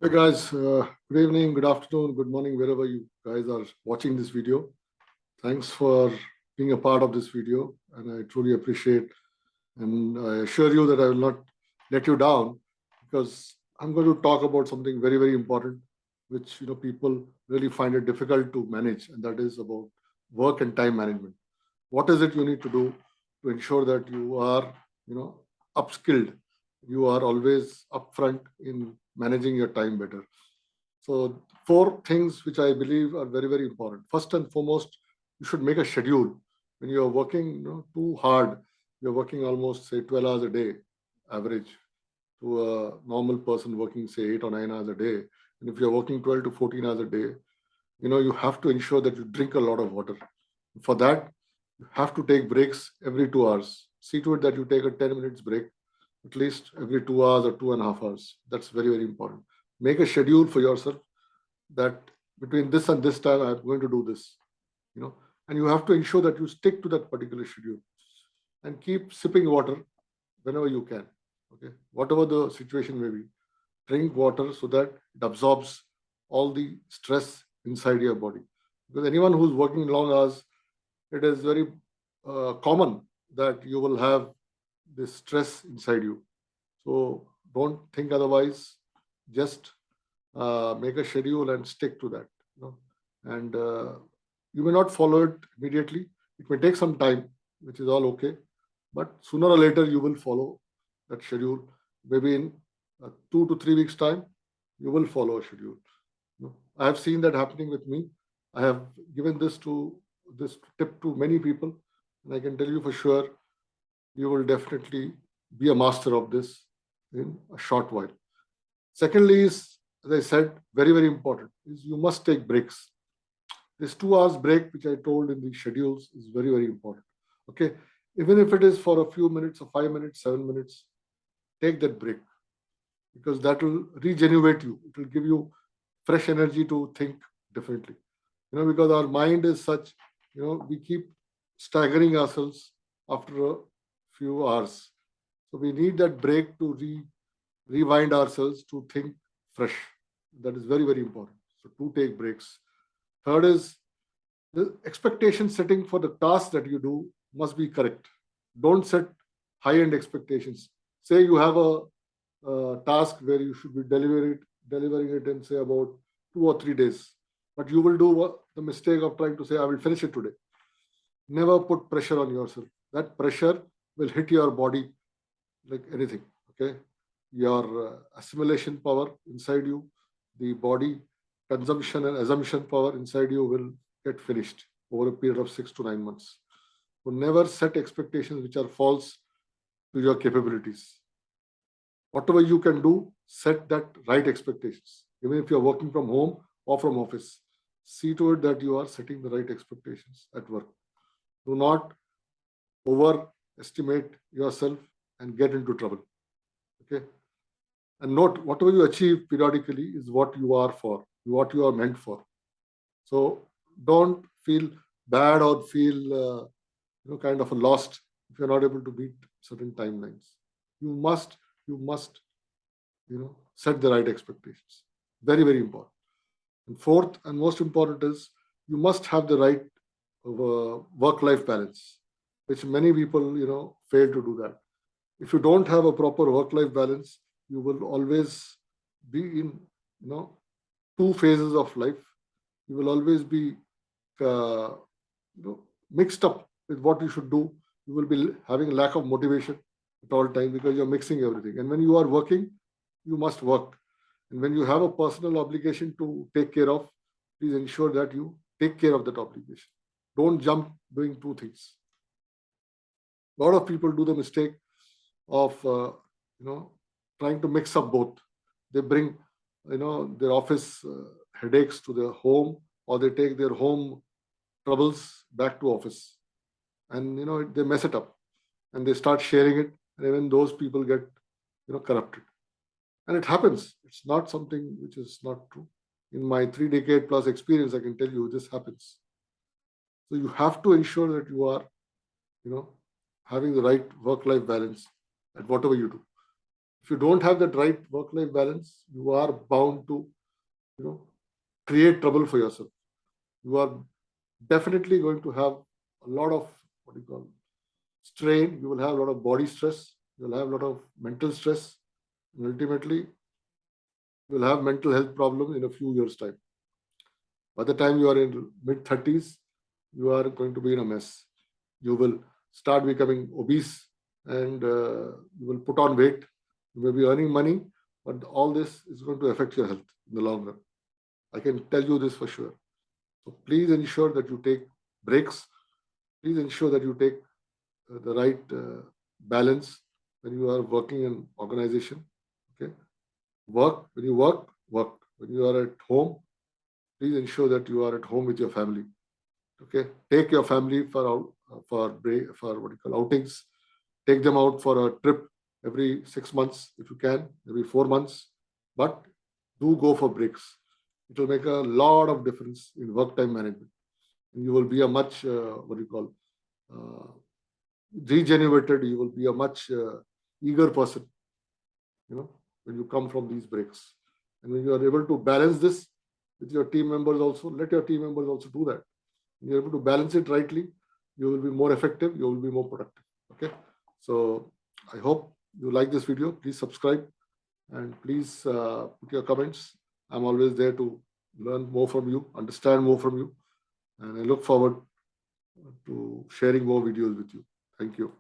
Hey guys, good evening, good afternoon, good morning, wherever you guys are watching this video. Thanks for being a part of this video, and I truly appreciate. And I assure you that I will not let you down because I'm going to talk about something very, very important, which people really find it difficult to manage, and that is about work and time management. What is it you need to do to ensure that you are, you know, upskilled? You are always upfront in managing your time better. So, four things which I believe are very, very important. First and foremost, you should make a schedule. When you are working too hard, you're working almost, say, 12 hours a day, average, to a normal person working, say, 8 or 9 hours a day. And if you're working 12 to 14 hours a day, you have to ensure that you drink a lot of water. For that, you have to take breaks every 2 hours. See to it that you take a 10 minutes break at least every 2 hours or 2.5 hours. That's very, very important. Make a schedule for yourself that between this and this time I'm going to do this, you know, and you have to ensure that you stick to that particular schedule and keep sipping water whenever you can. Okay, whatever the situation may be, drink water so that it absorbs all the stress inside your body. Because anyone who's working long hours, it is very common that you will have this stress inside you. So don't think otherwise. Just make a schedule and stick to that. And you may not follow it immediately. It may take some time, which is all okay. But sooner or later, you will follow that schedule. Maybe in 2 to 3 weeks' time, you will follow a schedule. I have seen that happening with me. I have given this tip to many people, and I can tell you for sure, you will definitely be a master of this in a short while. Secondly, is as I said, very very important is you must take breaks. This 2 hours break, which I told in the schedules, is very very important. Okay, even if it is for a few minutes or 5 minutes, 7 minutes, take that break because that will regenerate you. It will give you fresh energy to think differently. Because our mind is such, we keep staggering ourselves after a few hours. So we need that break to rewind ourselves to think fresh. That is very, very important. So to take breaks. Third is the expectation setting for the task that you do must be correct. Don't set high-end expectations. Say you have a task where you should be delivering it in say about 2 or 3 days, but you will do the mistake of trying to say I will finish it today. Never put pressure on yourself. That pressure will hit your body like anything. Okay, your assimilation power inside you, the body consumption and assumption power inside you will get finished over a period of 6 to 9 months. So never set expectations which are false to your capabilities. Whatever you can do, set that right expectations. Even if you're working from home or from office, see to it that you are setting the right expectations at work. Do not overestimate yourself and get into trouble. Okay. And note whatever you achieve periodically is what you are for, what you are meant for. So don't feel bad or feel kind of lost if you're not able to meet certain timelines. You must set the right expectations. Very very important. And fourth and most important is you must have the right work-life balance, which many people fail to do that. If you don't have a proper work-life balance, you will always be in two phases of life. You will always be uh, mixed up with what you should do. You will be having lack of motivation at all times because you're mixing everything. And when you are working, you must work. And when you have a personal obligation to take care of, please ensure that you take care of that obligation. Don't jump doing two things. A lot of people do the mistake of trying to mix up both. They bring their office headaches to their home, or they take their home troubles back to office, and they mess it up, and they start sharing it, and even those people get corrupted. And it happens. It's not something which is not true. In my 3 decade plus experience, I can tell you this happens. So you have to ensure that you are you know having the right work life balance at whatever you do. If you don't have that right work-life balance, you are bound to, create trouble for yourself. You are definitely going to have a lot of what you call strain. You will have a lot of body stress. You will have a lot of mental stress, and ultimately, you will have mental health problems in a few years' time. By the time you are in mid-30s, you are going to be in a mess. You will start becoming obese, and you will put on weight. You may be earning money, but all this is going to affect your health in the long run. I can tell you this for sure. So please ensure that you take breaks. Please ensure that you take the right balance when you are working in organization. Okay, work when you work. When you are at home, please ensure that you are at home with your family. Okay, take your family for break, for what you call outings. Take them out for a trip every 6 months if you can, every 4 months. But do go for breaks. It will make a lot of difference in work time management. You will be a much what do you call uh, regenerated. You will be a much eager person. When you come from these breaks, and when you are able to balance this with your team members, also let your team members also do that. When you're able to balance it rightly, you will be more effective. You will be more productive. Okay, so I hope you like this video. Please subscribe and please put your comments. I'm always there to learn more from you, understand more from you, and I look forward to sharing more videos with you. Thank you.